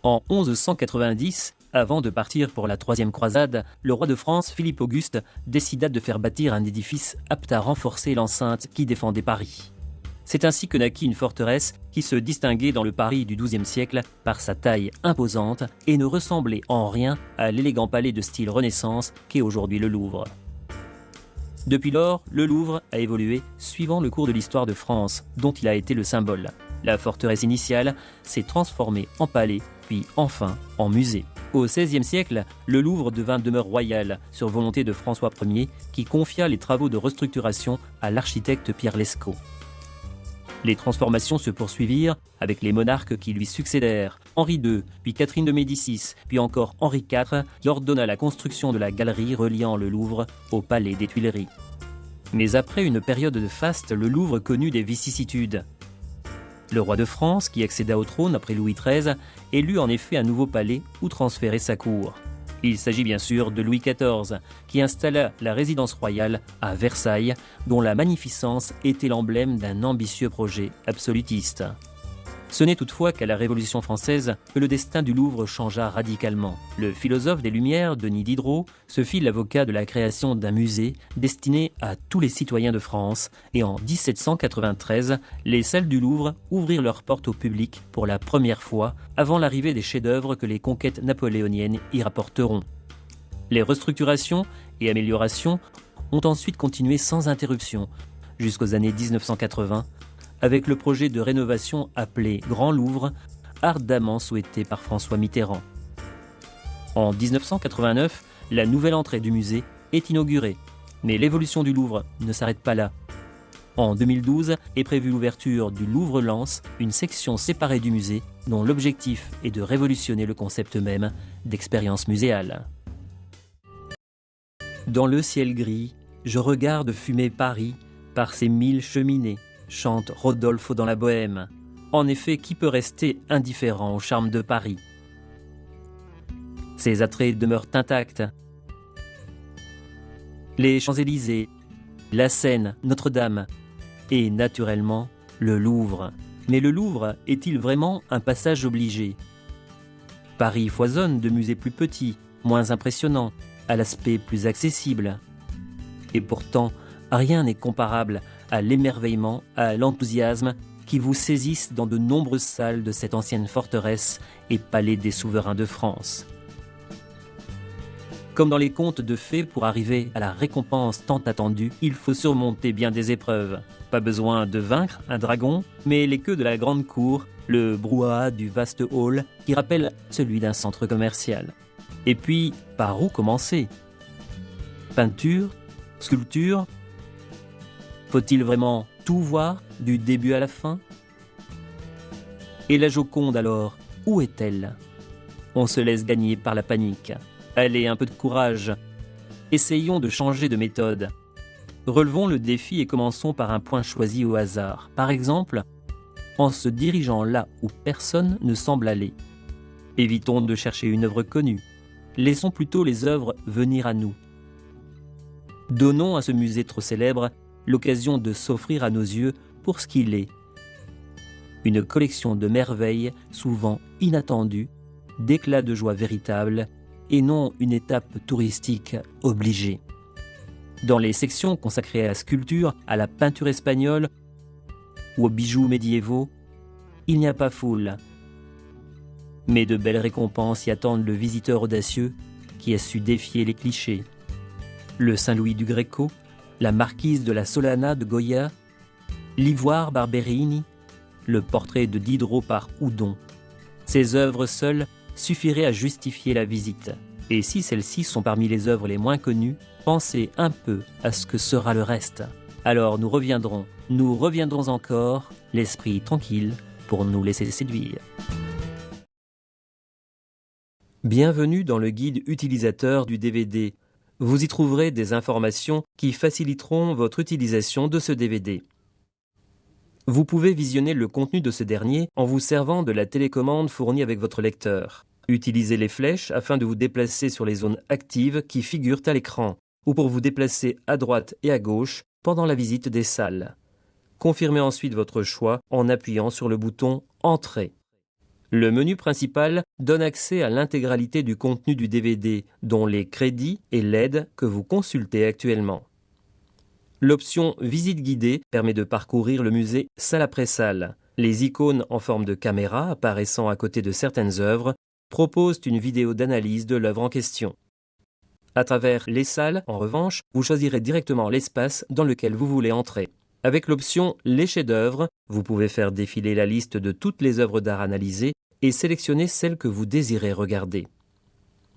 En 1190, avant de partir pour la troisième croisade, le roi de France, Philippe Auguste, décida de faire bâtir un édifice apte à renforcer l'enceinte qui défendait Paris. C'est ainsi que naquit une forteresse qui se distinguait dans le Paris du XIIe siècle par sa taille imposante et ne ressemblait en rien à l'élégant palais de style Renaissance qu'est aujourd'hui le Louvre. Depuis lors, le Louvre a évolué suivant le cours de l'histoire de France, dont il a été le symbole. La forteresse initiale s'est transformée en palais, puis enfin en musée. Au XVIe siècle, le Louvre devint demeure royale sur volonté de François Ier, qui confia les travaux de restructuration à l'architecte Pierre Lescot. Les transformations se poursuivirent avec les monarques qui lui succédèrent, Henri II, puis Catherine de Médicis, puis encore Henri IV, qui ordonna la construction de la galerie reliant le Louvre au palais des Tuileries. Mais après une période de faste, le Louvre connut des vicissitudes. Le roi de France, qui accéda au trône après Louis XIII, élut en effet un nouveau palais où transférer sa cour. Il s'agit bien sûr de Louis XIV, qui installa la résidence royale à Versailles, dont la magnificence était l'emblème d'un ambitieux projet absolutiste. Ce n'est toutefois qu'à la Révolution française que le destin du Louvre changea radicalement. Le philosophe des Lumières, Denis Diderot, se fit l'avocat de la création d'un musée destiné à tous les citoyens de France, et en 1793, les salles du Louvre ouvrirent leurs portes au public pour la première fois, avant l'arrivée des chefs-d'œuvre que les conquêtes napoléoniennes y rapporteront. Les restructurations et améliorations ont ensuite continué sans interruption, jusqu'aux années 1980, avec le projet de rénovation appelé Grand Louvre, ardemment souhaité par François Mitterrand. En 1989, la nouvelle entrée du musée est inaugurée, mais l'évolution du Louvre ne s'arrête pas là. En 2012 est prévue l'ouverture du Louvre-Lens, une section séparée du musée dont l'objectif est de révolutionner le concept même d'expérience muséale. Dans le ciel gris, je regarde fumer Paris par ses 1000 cheminées, chante Rodolphe dans la Bohème. En effet, qui peut rester indifférent au charme de Paris? Ses attraits demeurent intacts. Les Champs-Élysées, la Seine, Notre-Dame et, naturellement, le Louvre. Mais le Louvre est-il vraiment un passage obligé? Paris foisonne de musées plus petits, moins impressionnants, à l'aspect plus accessible. Et pourtant, rien n'est comparable à l'émerveillement, à l'enthousiasme qui vous saisissent dans de nombreuses salles de cette ancienne forteresse et palais des souverains de France. Comme dans les contes de fées, pour arriver à la récompense tant attendue, il faut surmonter bien des épreuves. Pas besoin de vaincre un dragon, mais les queues de la grande cour, le brouhaha du vaste hall qui rappelle celui d'un centre commercial. Et puis, par où commencer? Peinture? Sculpture? Faut-il vraiment tout voir, du début à la fin? Et la Joconde alors, où est-elle? On se laisse gagner par la panique. Allez, un peu de courage. Essayons de changer de méthode. Relevons le défi et commençons par un point choisi au hasard. Par exemple, en se dirigeant là où personne ne semble aller. Évitons de chercher une œuvre connue. Laissons plutôt les œuvres venir à nous. Donnons à ce musée trop célèbre l'occasion de s'offrir à nos yeux pour ce qu'il est. Une collection de merveilles souvent inattendues, d'éclats de joie véritables et non une étape touristique obligée. Dans les sections consacrées à la sculpture, à la peinture espagnole ou aux bijoux médiévaux, il n'y a pas foule. Mais de belles récompenses y attendent le visiteur audacieux qui a su défier les clichés. Le Saint-Louis du Greco, la marquise de la Solana de Goya, l'ivoire Barberini, le portrait de Diderot par Houdon. Ces œuvres seules suffiraient à justifier la visite. Et si celles-ci sont parmi les œuvres les moins connues, pensez un peu à ce que sera le reste. Alors nous reviendrons encore, l'esprit tranquille, pour nous laisser séduire. Bienvenue dans le guide utilisateur du DVD. Vous y trouverez des informations qui faciliteront votre utilisation de ce DVD. Vous pouvez visionner le contenu de ce dernier en vous servant de la télécommande fournie avec votre lecteur. Utilisez les flèches afin de vous déplacer sur les zones actives qui figurent à l'écran, ou pour vous déplacer à droite et à gauche pendant la visite des salles. Confirmez ensuite votre choix en appuyant sur le bouton « Entrée ». Le menu principal donne accès à l'intégralité du contenu du DVD, dont les crédits et l'aide que vous consultez actuellement. L'option Visite guidée permet de parcourir le musée salle après salle. Les icônes en forme de caméra apparaissant à côté de certaines œuvres proposent une vidéo d'analyse de l'œuvre en question. À travers les salles, en revanche, vous choisirez directement l'espace dans lequel vous voulez entrer. Avec l'option Les chefs-d'œuvre, vous pouvez faire défiler la liste de toutes les œuvres d'art analysées et sélectionner celles que vous désirez regarder.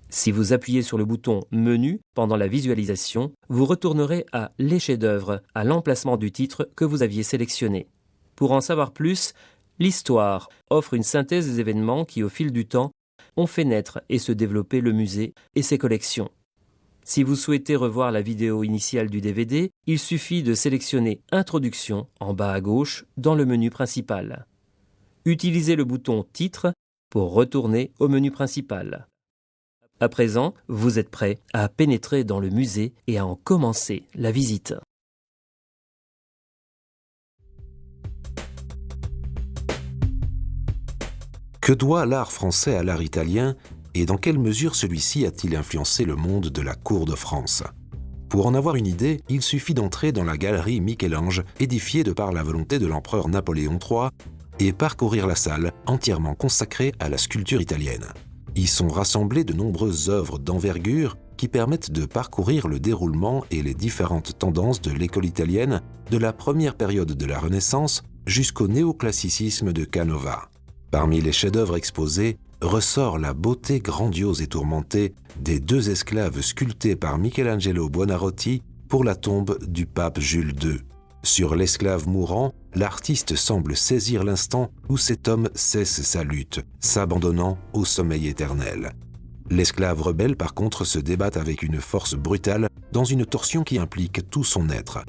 Si vous appuyez sur le bouton Menu pendant la visualisation, vous retournerez à Les chefs-d'œuvre, à l'emplacement du titre que vous aviez sélectionné. Pour en savoir plus, l'Histoire offre une synthèse des événements qui, au fil du temps, ont fait naître et se développer le musée et ses collections. Si vous souhaitez revoir la vidéo initiale du DVD, il suffit de sélectionner Introduction en bas à gauche dans le menu principal. Utilisez le bouton Titre pour retourner au menu principal. À présent, vous êtes prêt à pénétrer dans le musée et à en commencer la visite. Que doit l'art français à l'art italien et dans quelle mesure celui-ci a-t-il influencé le monde de la cour de France? Pour en avoir une idée, il suffit d'entrer dans la galerie Michel-Ange, édifiée de par la volonté de l'empereur Napoléon III, et parcourir la salle entièrement consacrée à la sculpture italienne. Y sont rassemblées de nombreuses œuvres d'envergure qui permettent de parcourir le déroulement et les différentes tendances de l'école italienne de la première période de la Renaissance jusqu'au néoclassicisme de Canova. Parmi les chefs-d'œuvre exposés, ressort la beauté grandiose et tourmentée des 2 esclaves sculptés par Michelangelo Buonarroti pour la tombe du pape Jules II. Sur l'esclave mourant, l'artiste semble saisir l'instant où cet homme cesse sa lutte, s'abandonnant au sommeil éternel. L'esclave rebelle, par contre, se débat avec une force brutale dans une torsion qui implique tout son être.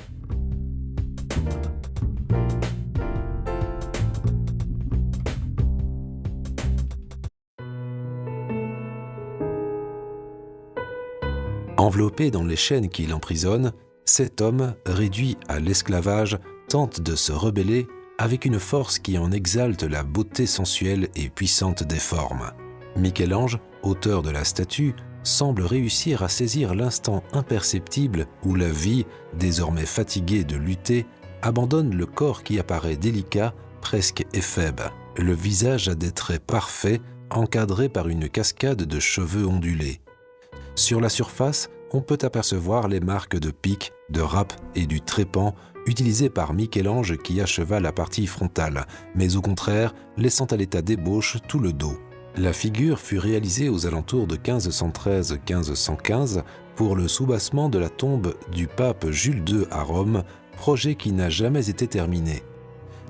Enveloppé dans les chaînes qui l'emprisonnent, cet homme, réduit à l'esclavage, tente de se rebeller avec une force qui en exalte la beauté sensuelle et puissante des formes. Michel-Ange, auteur de la statue, semble réussir à saisir l'instant imperceptible où la vie, désormais fatiguée de lutter, abandonne le corps qui apparaît délicat, presque éphèbe. Le visage a des traits parfaits, encadrés par une cascade de cheveux ondulés. Sur la surface, on peut apercevoir les marques de pic, de râpe et du trépan utilisés par Michel-Ange qui acheva la partie frontale, mais au contraire, laissant à l'état d'ébauche tout le dos. La figure fut réalisée aux alentours de 1513-1515 pour le soubassement de la tombe du pape Jules II à Rome, projet qui n'a jamais été terminé.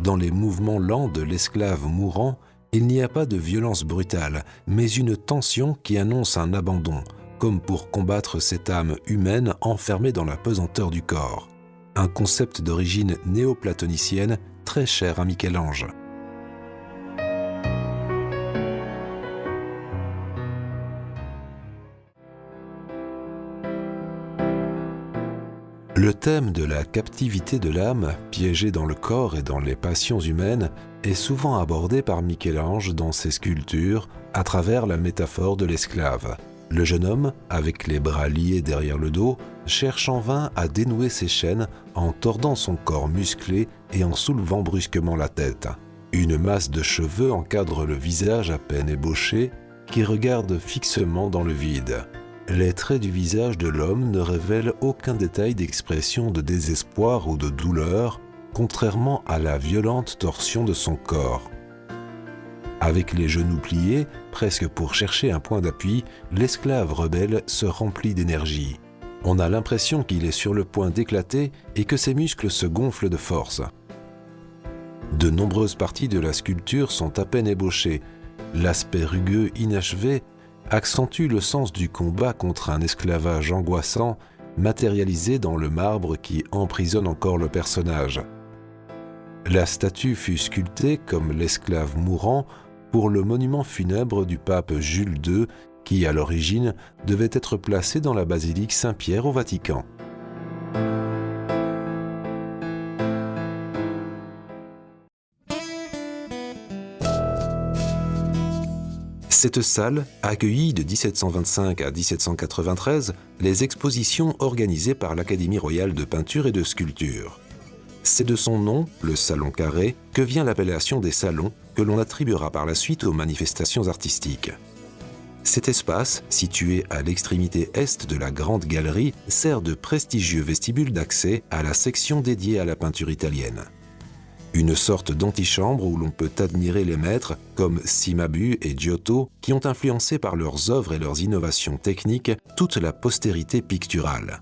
Dans les mouvements lents de l'esclave mourant, il n'y a pas de violence brutale, mais une tension qui annonce un abandon, comme pour combattre cette âme humaine enfermée dans la pesanteur du corps. Un concept d'origine néoplatonicienne très cher à Michel-Ange. Le thème de la captivité de l'âme, piégée dans le corps et dans les passions humaines, est souvent abordé par Michel-Ange dans ses sculptures à travers la métaphore de l'esclave. Le jeune homme, avec les bras liés derrière le dos, cherche en vain à dénouer ses chaînes en tordant son corps musclé et en soulevant brusquement la tête. Une masse de cheveux encadre le visage à peine ébauché qui regarde fixement dans le vide. Les traits du visage de l'homme ne révèlent aucun détail d'expression de désespoir ou de douleur, contrairement à la violente torsion de son corps. Avec les genoux pliés, presque pour chercher un point d'appui, l'esclave rebelle se remplit d'énergie. On a l'impression qu'il est sur le point d'éclater et que ses muscles se gonflent de force. De nombreuses parties de la sculpture sont à peine ébauchées. L'aspect rugueux inachevé accentue le sens du combat contre un esclavage angoissant, matérialisé dans le marbre qui emprisonne encore le personnage. La statue fut sculptée comme l'esclave mourant pour le monument funèbre du pape Jules II qui, à l'origine, devait être placé dans la basilique Saint-Pierre au Vatican. Cette salle accueillit de 1725 à 1793 les expositions organisées par l'Académie royale de peinture et de sculpture. C'est de son nom, le Salon Carré, que vient l'appellation des salons que l'on attribuera par la suite aux manifestations artistiques. Cet espace, situé à l'extrémité est de la Grande Galerie, sert de prestigieux vestibule d'accès à la section dédiée à la peinture italienne. Une sorte d'antichambre où l'on peut admirer les maîtres comme Cimabue et Giotto qui ont influencé par leurs œuvres et leurs innovations techniques toute la postérité picturale.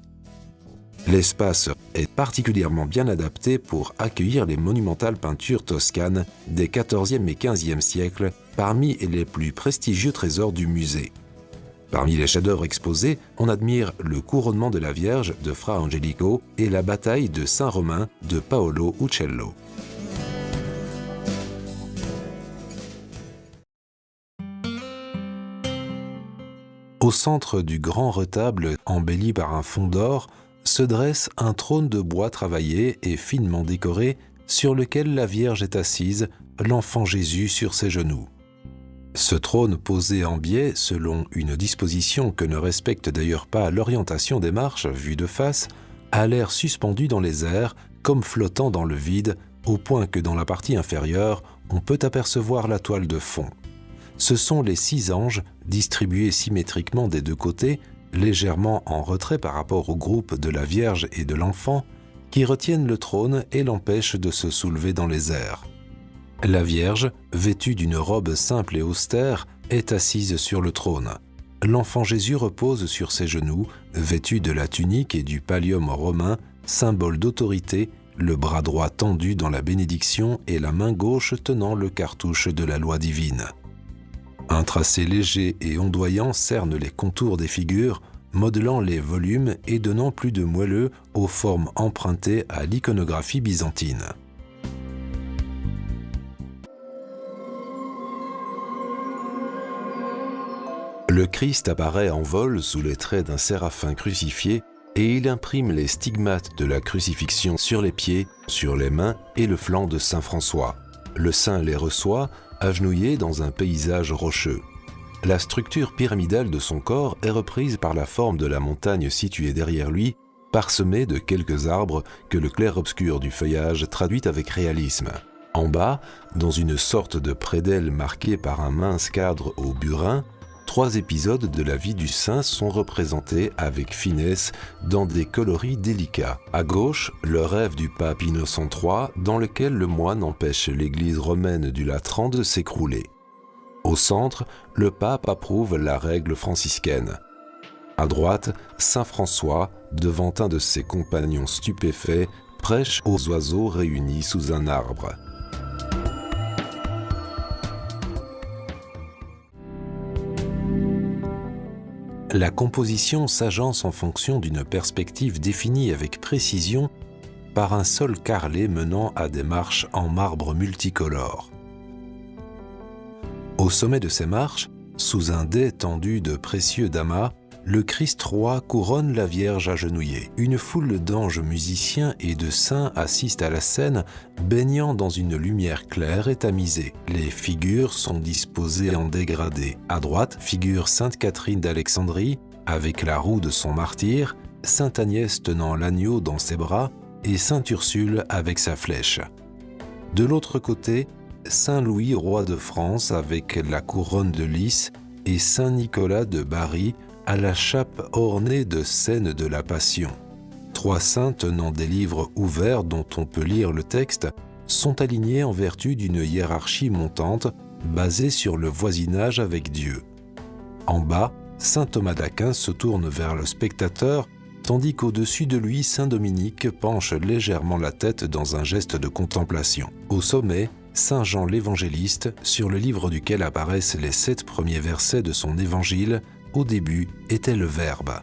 L'espace est particulièrement bien adapté pour accueillir les monumentales peintures toscanes des XIVe et XVe siècles parmi les plus prestigieux trésors du musée. Parmi les chefs-d'œuvre exposés, on admire le couronnement de la Vierge de Fra Angelico et la bataille de Saint-Romain de Paolo Uccello. Au centre du grand retable embelli par un fond d'or, se dresse un trône de bois travaillé et finement décoré sur lequel la Vierge est assise, l'enfant Jésus sur ses genoux. Ce trône posé en biais selon une disposition que ne respecte d'ailleurs pas l'orientation des marches vues de face, a l'air suspendu dans les airs comme flottant dans le vide, au point que dans la partie inférieure, on peut apercevoir la toile de fond. Ce sont les 6 anges, distribués symétriquement des deux côtés, légèrement en retrait par rapport au groupe de la Vierge et de l'Enfant, qui retiennent le trône et l'empêchent de se soulever dans les airs. La Vierge, vêtue d'une robe simple et austère, est assise sur le trône. L'Enfant Jésus repose sur ses genoux, vêtu de la tunique et du pallium romain, symbole d'autorité, le bras droit tendu dans la bénédiction et la main gauche tenant le cartouche de la loi divine. Un tracé léger et ondoyant cerne les contours des figures, modelant les volumes et donnant plus de moelleux aux formes empruntées à l'iconographie byzantine. Le Christ apparaît en vol sous les traits d'un séraphin crucifié et il imprime les stigmates de la crucifixion sur les pieds, sur les mains et le flanc de saint François. Le saint les reçoit, agenouillé dans un paysage rocheux. La structure pyramidale de son corps est reprise par la forme de la montagne située derrière lui, parsemée de quelques arbres que le clair-obscur du feuillage traduit avec réalisme. En bas, dans une sorte de prédelle marquée par un mince cadre au burin, 3 épisodes de la vie du saint sont représentés avec finesse dans des coloris délicats. À gauche, le rêve du pape Innocent III dans lequel le moine empêche l'église romaine du Latran de s'écrouler. Au centre, le pape approuve la règle franciscaine. À droite, saint François, devant un de ses compagnons stupéfaits, prêche aux oiseaux réunis sous un arbre. La composition s'agence en fonction d'une perspective définie avec précision par un sol carrelé menant à des marches en marbre multicolore. Au sommet de ces marches, sous un dais tendu de précieux damas, le Christ roi couronne la Vierge agenouillée. Une foule d'anges musiciens et de saints assistent à la scène, baignant dans une lumière claire et tamisée. Les figures sont disposées en dégradé. À droite, figure Sainte Catherine d'Alexandrie, avec la roue de son martyr, Sainte Agnès tenant l'agneau dans ses bras et Sainte Ursule avec sa flèche. De l'autre côté, Saint Louis, roi de France, avec la couronne de lys, et Saint Nicolas de Bari, à la chape ornée de scènes de la Passion. 3 saints tenant des livres ouverts dont on peut lire le texte sont alignés en vertu d'une hiérarchie montante basée sur le voisinage avec Dieu. En bas, saint Thomas d'Aquin se tourne vers le spectateur, tandis qu'au-dessus de lui, saint Dominique penche légèrement la tête dans un geste de contemplation. Au sommet, saint Jean l'Évangéliste, sur le livre duquel apparaissent les 7 premiers versets de son évangile, au début était le Verbe.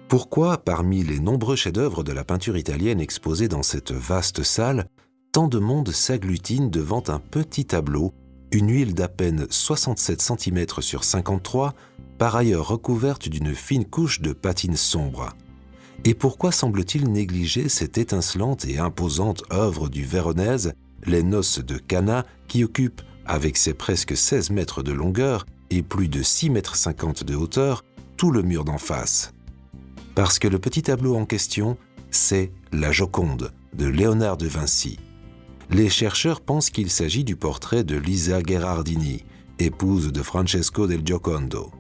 Pourquoi, parmi les nombreux chefs-d'œuvre de la peinture italienne exposés dans cette vaste salle, tant de monde s'agglutine devant un petit tableau, une huile d'à peine 67 cm sur 53, par ailleurs recouverte d'une fine couche de patine sombre? Et pourquoi semble-t-il négliger cette étincelante et imposante œuvre du Véronèse, les Noces de Cana, qui occupe, avec ses presque 16 mètres de longueur et plus de 6,50 mètres de hauteur, tout le mur d'en face? Parce que le petit tableau en question, c'est la Joconde de Léonard de Vinci. Les chercheurs pensent qu'il s'agit du portrait de Lisa Gherardini, épouse de Francesco del Giocondo.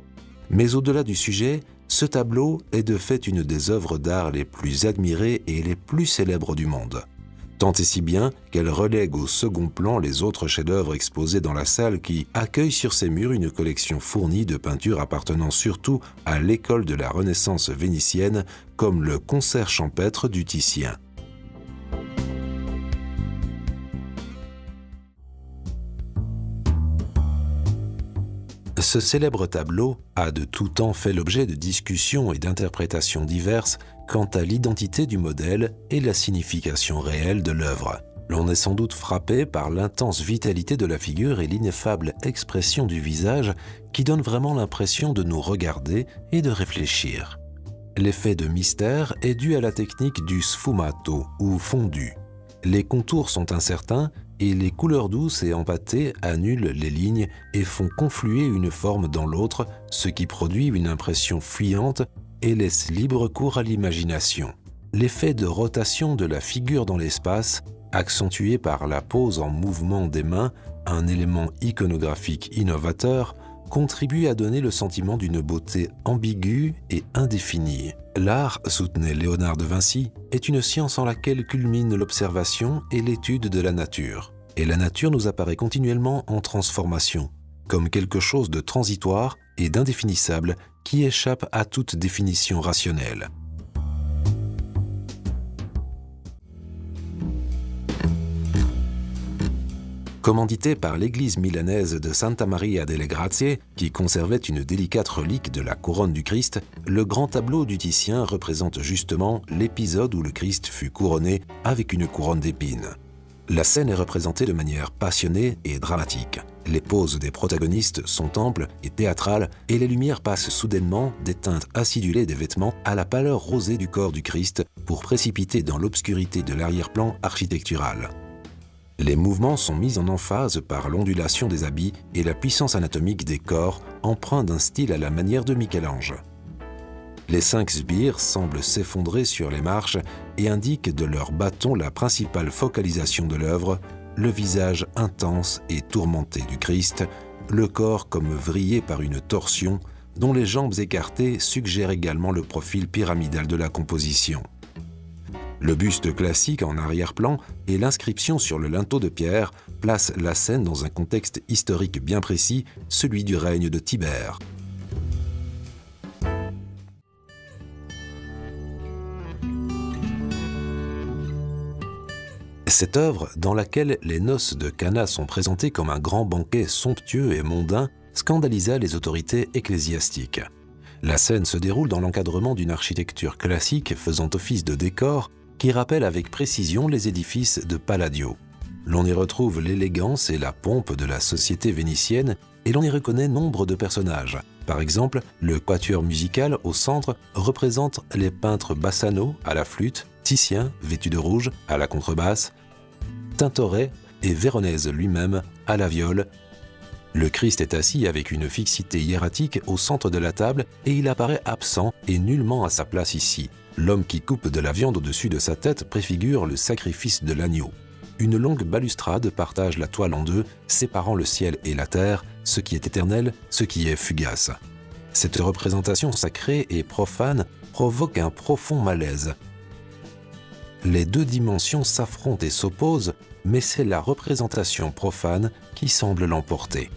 Mais au-delà du sujet, ce tableau est de fait une des œuvres d'art les plus admirées et les plus célèbres du monde. Tant et si bien qu'elle relègue au second plan les autres chefs-d'œuvre exposés dans la salle qui accueille sur ses murs une collection fournie de peintures appartenant surtout à l'école de la Renaissance vénitienne, comme le Concert champêtre du Titien. Ce célèbre tableau a de tout temps fait l'objet de discussions et d'interprétations diverses quant à l'identité du modèle et la signification réelle de l'œuvre. L'on est sans doute frappé par l'intense vitalité de la figure et l'ineffable expression du visage qui donne vraiment l'impression de nous regarder et de réfléchir. L'effet de mystère est dû à la technique du sfumato ou fondu. Les contours sont incertains et les couleurs douces et empâtées annulent les lignes et font confluer une forme dans l'autre, ce qui produit une impression fuyante et laisse libre cours à l'imagination. L'effet de rotation de la figure dans l'espace, accentué par la pose en mouvement des mains, un élément iconographique innovateur, contribue à donner le sentiment d'une beauté ambiguë et indéfinie. L'art, soutenait Léonard de Vinci, est une science en laquelle culmine l'observation et l'étude de la nature. Et la nature nous apparaît continuellement en transformation, comme quelque chose de transitoire et d'indéfinissable qui échappe à toute définition rationnelle. Commandité par l'église milanaise de Santa Maria delle Grazie, qui conservait une délicate relique de la couronne du Christ, le grand tableau du Titien représente justement l'épisode où le Christ fut couronné avec une couronne d'épines. La scène est représentée de manière passionnée et dramatique. Les poses des protagonistes sont amples et théâtrales et les lumières passent soudainement des teintes acidulées des vêtements à la pâleur rosée du corps du Christ pour précipiter dans l'obscurité de l'arrière-plan architectural. Les mouvements sont mis en emphase par l'ondulation des habits et la puissance anatomique des corps, empreints d'un style à la manière de Michel-Ange. Les 5 sbires semblent s'effondrer sur les marches et indiquent de leur bâton la principale focalisation de l'œuvre, le visage intense et tourmenté du Christ, le corps comme vrillé par une torsion, dont les jambes écartées suggèrent également le profil pyramidal de la composition. Le buste classique en arrière-plan et l'inscription sur le linteau de pierre placent la scène dans un contexte historique bien précis, celui du règne de Tibère. Cette œuvre, dans laquelle les noces de Cana sont présentées comme un grand banquet somptueux et mondain, scandalisa les autorités ecclésiastiques. La scène se déroule dans l'encadrement d'une architecture classique faisant office de décor qui rappelle avec précision les édifices de Palladio. L'on y retrouve l'élégance et la pompe de la société vénitienne et l'on y reconnaît nombre de personnages. Par exemple, le quatuor musical au centre représente les peintres Bassano à la flûte, Titien, vêtu de rouge, à la contrebasse, Tintoret et Véronèse lui-même à la viole. Le Christ est assis avec une fixité hiératique au centre de la table et il apparaît absent et nullement à sa place ici. L'homme qui coupe de la viande au-dessus de sa tête préfigure le sacrifice de l'agneau. Une longue balustrade partage la toile en deux, séparant le ciel et la terre, ce qui est éternel, ce qui est fugace. Cette représentation sacrée et profane provoque un profond malaise. Les deux dimensions s'affrontent et s'opposent, mais c'est la représentation profane qui semble l'emporter.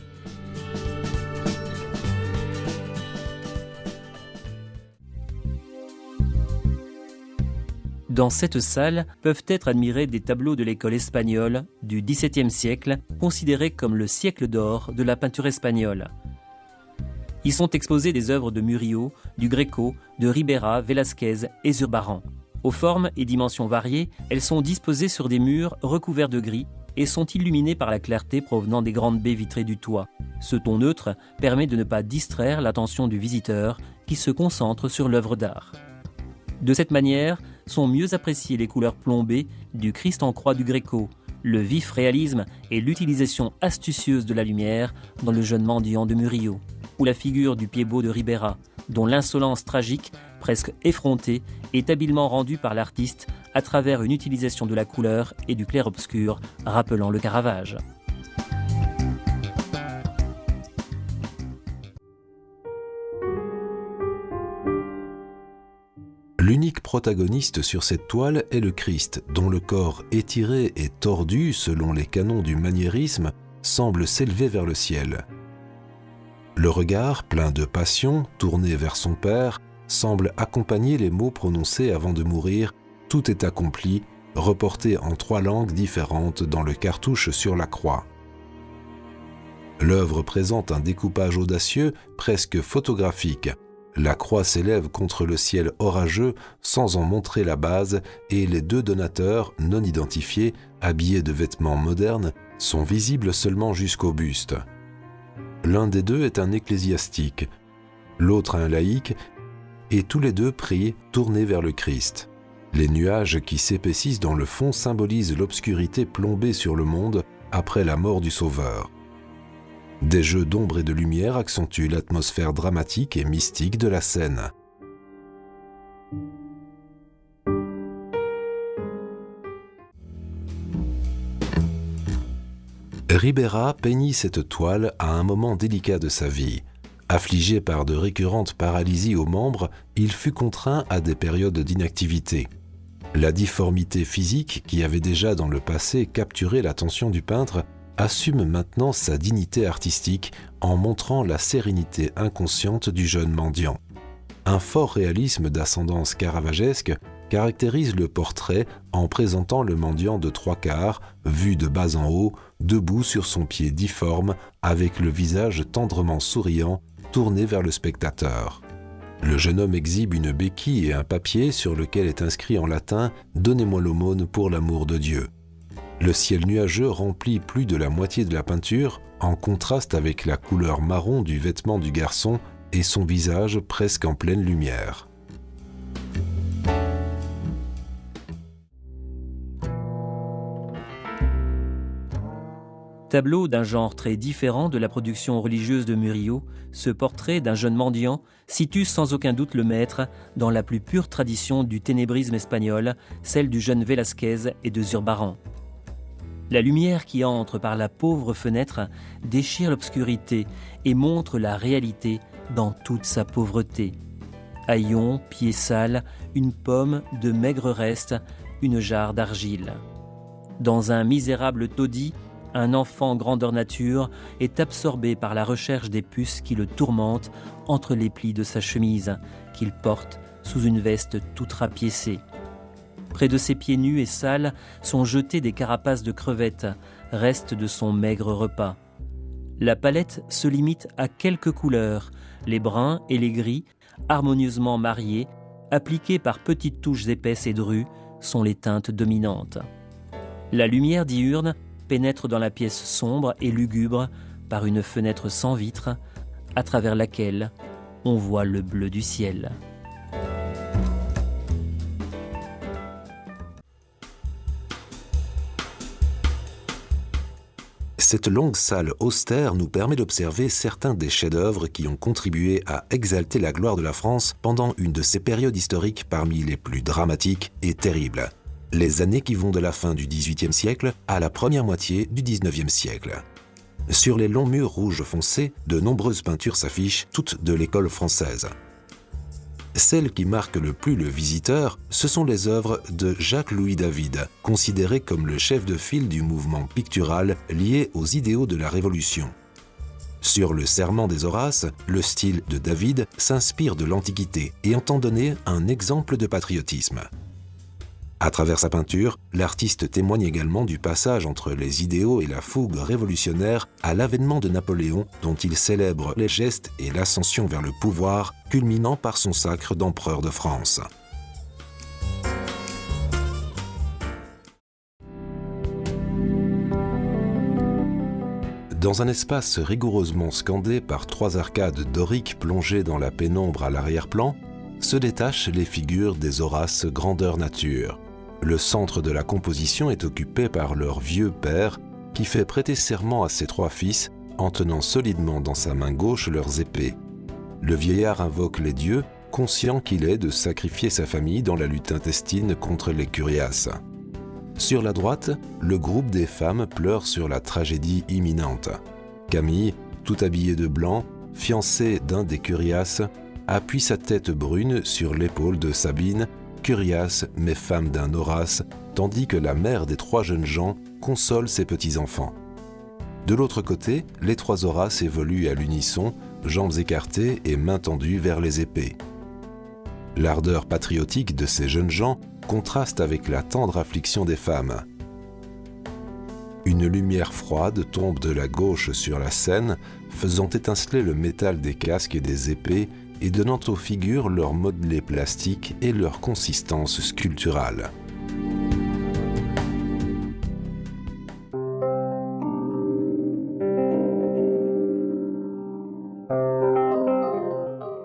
Dans cette salle peuvent être admirés des tableaux de l'école espagnole du XVIIe siècle, considérés comme le siècle d'or de la peinture espagnole. Y sont exposées des œuvres de Murillo, du Greco, de Ribera, Velázquez et Zurbarán. Aux formes et dimensions variées, elles sont disposées sur des murs recouverts de gris et sont illuminées par la clarté provenant des grandes baies vitrées du toit. Ce ton neutre permet de ne pas distraire l'attention du visiteur qui se concentre sur l'œuvre d'art. De cette manière, sont mieux appréciées les couleurs plombées du Christ en croix du Gréco, le vif réalisme et l'utilisation astucieuse de la lumière dans le jeune mendiant de Murillo, ou la figure du Pied-Bot de Ribera, dont l'insolence tragique, presque effrontée, est habilement rendue par l'artiste à travers une utilisation de la couleur et du clair-obscur rappelant le Caravage. L'unique protagoniste sur cette toile est le Christ, dont le corps étiré et tordu selon les canons du maniérisme semble s'élever vers le ciel. Le regard, plein de passion, tourné vers son Père, semble accompagner les mots prononcés avant de mourir « Tout est accompli », reportés en 3 langues différentes dans le cartouche sur la croix. L'œuvre présente un découpage audacieux, presque photographique. La croix s'élève contre le ciel orageux sans en montrer la base et les 2 donateurs, non identifiés, habillés de vêtements modernes, sont visibles seulement jusqu'au buste. L'un des 2 est un ecclésiastique, l'autre un laïc, et tous les 2 prient, tournés vers le Christ. Les nuages qui s'épaississent dans le fond symbolisent l'obscurité plombée sur le monde après la mort du Sauveur. Des jeux d'ombre et de lumière accentuent l'atmosphère dramatique et mystique de la scène. Ribera peignit cette toile à un moment délicat de sa vie. Affligé par de récurrentes paralysies aux membres, il fut contraint à des périodes d'inactivité. La difformité physique, qui avait déjà dans le passé capturé l'attention du peintre, assume maintenant sa dignité artistique en montrant la sérénité inconsciente du jeune mendiant. Un fort réalisme d'ascendance caravagesque caractérise le portrait en présentant le mendiant de 3/4, vu de bas en haut, debout sur son pied difforme, avec le visage tendrement souriant, tourné vers le spectateur. Le jeune homme exhibe une béquille et un papier sur lequel est inscrit en latin « Donnez-moi l'aumône pour l'amour de Dieu ». Le ciel nuageux remplit plus de la moitié de la peinture, en contraste avec la couleur marron du vêtement du garçon et son visage presque en pleine lumière. Tableau d'un genre très différent de la production religieuse de Murillo, ce portrait d'un jeune mendiant situe sans aucun doute le maître dans la plus pure tradition du ténébrisme espagnol, celle du jeune Velázquez et de Zurbarán. La lumière qui entre par la pauvre fenêtre déchire l'obscurité et montre la réalité dans toute sa pauvreté. Haillons, pieds sales, une pomme, de maigres restes, une jarre d'argile. Dans un misérable taudis, un enfant grandeur nature est absorbé par la recherche des puces qui le tourmentent entre les plis de sa chemise, qu'il porte sous une veste toute rapiécée. Près de ses pieds nus et sales sont jetées des carapaces de crevettes, restes de son maigre repas. La palette se limite à quelques couleurs, les bruns et les gris, harmonieusement mariés, appliqués par petites touches épaisses et drues, sont les teintes dominantes. La lumière diurne pénètre dans la pièce sombre et lugubre par une fenêtre sans vitre, à travers laquelle on voit le bleu du ciel. Cette longue salle austère nous permet d'observer certains des chefs-d'œuvre qui ont contribué à exalter la gloire de la France pendant une de ces périodes historiques parmi les plus dramatiques et terribles. Les années qui vont de la fin du XVIIIe siècle à la première moitié du XIXe siècle. Sur les longs murs rouges foncés, de nombreuses peintures s'affichent, toutes de l'école française. Celles qui marquent le plus le visiteur, ce sont les œuvres de Jacques-Louis David, considéré comme le chef de file du mouvement pictural lié aux idéaux de la Révolution. Sur le Serment des Horaces, le style de David s'inspire de l'Antiquité et entend donner un exemple de patriotisme. À travers sa peinture, l'artiste témoigne également du passage entre les idéaux et la fougue révolutionnaire à l'avènement de Napoléon, dont il célèbre les gestes et l'ascension vers le pouvoir, culminant par son sacre d'empereur de France. Dans un espace rigoureusement scandé par 3 arcades doriques plongées dans la pénombre à l'arrière-plan, se détachent les figures des Horaces grandeur nature. Le centre de la composition est occupé par leur vieux père qui fait prêter serment à ses 3 fils en tenant solidement dans sa main gauche leurs épées. Le vieillard invoque les dieux, conscient qu'il est de sacrifier sa famille dans la lutte intestine contre les curiaces. Sur la droite, le groupe des femmes pleure sur la tragédie imminente. Camille, tout habillée de blanc, fiancée d'un des curiaces, appuie sa tête brune sur l'épaule de Sabine, curiace mais femme d'un Horace, tandis que la mère des 3 jeunes gens console ses petits-enfants. De l'autre côté, les 3 Horaces évoluent à l'unisson, jambes écartées et mains tendues vers les épées. L'ardeur patriotique de ces jeunes gens contraste avec la tendre affliction des femmes. Une lumière froide tombe de la gauche sur la scène, faisant étinceler le métal des casques et des épées et donnant aux figures leur modelé plastique et leur consistance sculpturale.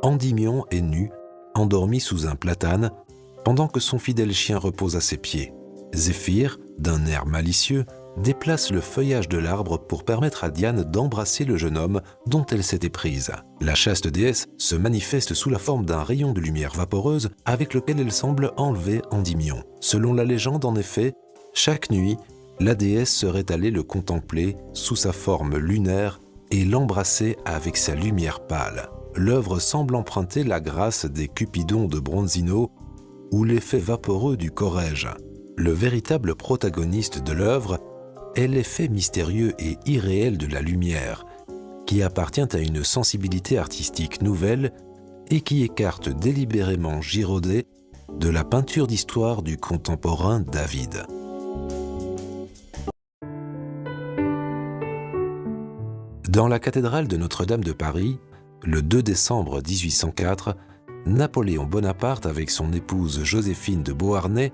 Endymion est nu, endormi sous un platane, pendant que son fidèle chien repose à ses pieds. Zéphyr, d'un air malicieux, déplace le feuillage de l'arbre pour permettre à Diane d'embrasser le jeune homme dont elle s'était prise. La chaste déesse se manifeste sous la forme d'un rayon de lumière vaporeuse avec lequel elle semble enlever Endymion. Selon la légende, en effet, chaque nuit, la déesse serait allée le contempler sous sa forme lunaire et l'embrasser avec sa lumière pâle. L'œuvre semble emprunter la grâce des Cupidons de Bronzino ou l'effet vaporeux du Corrège. Le véritable protagoniste de l'œuvre est l'effet mystérieux et irréel de la lumière, qui appartient à une sensibilité artistique nouvelle et qui écarte délibérément Girodet de la peinture d'histoire du contemporain David. Dans la cathédrale de Notre-Dame de Paris, le 2 décembre 1804, Napoléon Bonaparte, avec son épouse Joséphine de Beauharnais,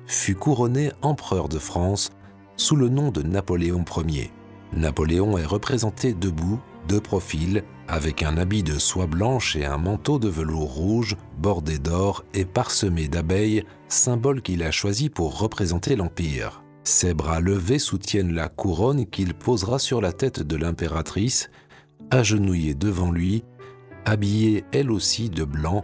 fut couronné empereur de France sous le nom de Napoléon Ier. Napoléon est représenté debout, de profil, avec un habit de soie blanche et un manteau de velours rouge bordé d'or et parsemé d'abeilles, symbole qu'il a choisi pour représenter l'Empire. Ses bras levés soutiennent la couronne qu'il posera sur la tête de l'impératrice, agenouillée devant lui, habillée elle aussi de blanc,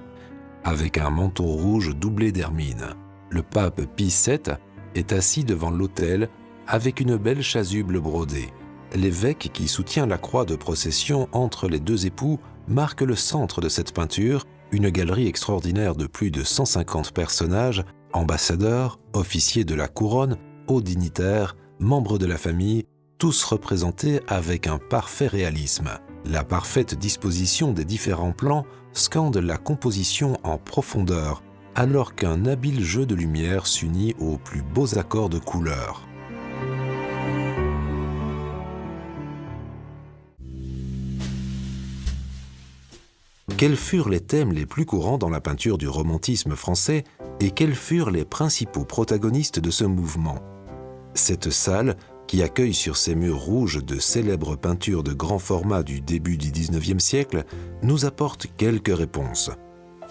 avec un manteau rouge doublé d'hermine. Le pape Pie VII est assis devant l'autel avec une belle chasuble brodée. L'évêque qui soutient la croix de procession entre les 2 époux marque le centre de cette peinture, une galerie extraordinaire de plus de 150 personnages, ambassadeurs, officiers de la couronne, hauts dignitaires, membres de la famille, tous représentés avec un parfait réalisme. La parfaite disposition des différents plans scande la composition en profondeur, alors qu'un habile jeu de lumière s'unit aux plus beaux accords de couleurs. Quels furent les thèmes les plus courants dans la peinture du romantisme français et quels furent les principaux protagonistes de ce mouvement? Cette salle, qui accueille sur ses murs rouges de célèbres peintures de grand format du début du XIXe siècle, nous apporte quelques réponses.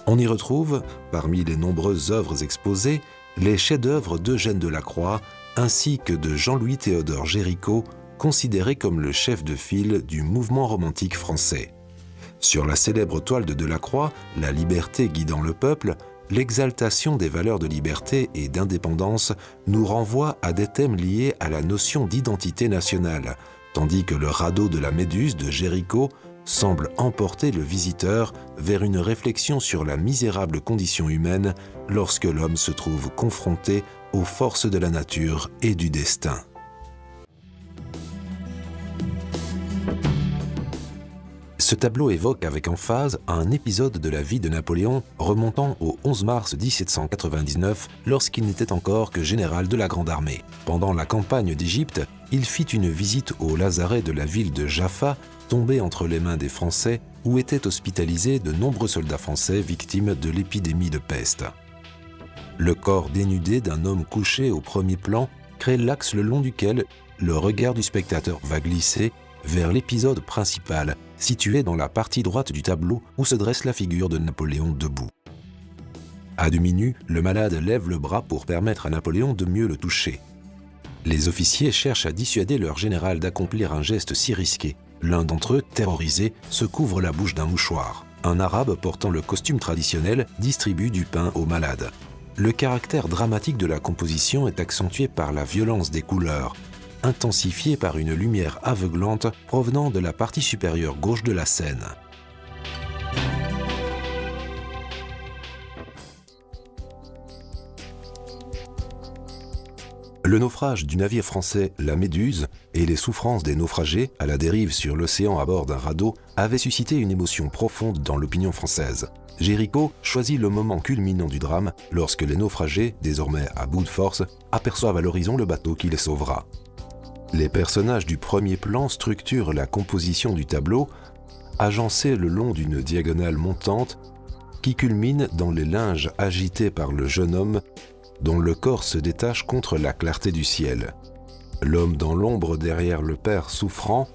On y retrouve, parmi les nombreuses œuvres exposées, les chefs-d'œuvre d'Eugène Delacroix ainsi que de Jean-Louis-Théodore Géricault, considéré comme le chef de file du mouvement romantique français. Sur la célèbre toile de Delacroix, La liberté guidant le peuple, l'exaltation des valeurs de liberté et d'indépendance nous renvoie à des thèmes liés à la notion d'identité nationale, tandis que le radeau de la Méduse de Géricault semble emporter le visiteur vers une réflexion sur la misérable condition humaine lorsque l'homme se trouve confronté aux forces de la nature et du destin. Ce tableau évoque avec emphase un épisode de la vie de Napoléon remontant au 11 mars 1799 lorsqu'il n'était encore que général de la Grande Armée. Pendant la campagne d'Égypte, il fit une visite au lazaret de la ville de Jaffa, tombé entre les mains des Français, où étaient hospitalisés de nombreux soldats français victimes de l'épidémie de peste. Le corps dénudé d'un homme couché au premier plan crée l'axe le long duquel le regard du spectateur va glisser vers l'épisode principal, situé dans la partie droite du tableau où se dresse la figure de Napoléon debout. À demi nu, le malade lève le bras pour permettre à Napoléon de mieux le toucher. Les officiers cherchent à dissuader leur général d'accomplir un geste si risqué. L'un d'entre eux, terrorisé, se couvre la bouche d'un mouchoir. Un arabe portant le costume traditionnel distribue du pain aux malades. Le caractère dramatique de la composition est accentué par la violence des couleurs, intensifiée par une lumière aveuglante provenant de la partie supérieure gauche de la scène. Le naufrage du navire français La Méduse et les souffrances des naufragés à la dérive sur l'océan à bord d'un radeau avaient suscité une émotion profonde dans l'opinion française. Géricault choisit le moment culminant du drame lorsque les naufragés, désormais à bout de force, aperçoivent à l'horizon le bateau qui les sauvera. Les personnages du premier plan structurent la composition du tableau, agencés le long d'une diagonale montante qui culmine dans les linges agités par le jeune homme dont le corps se détache contre la clarté du ciel. L'homme dans l'ombre derrière le père souffrant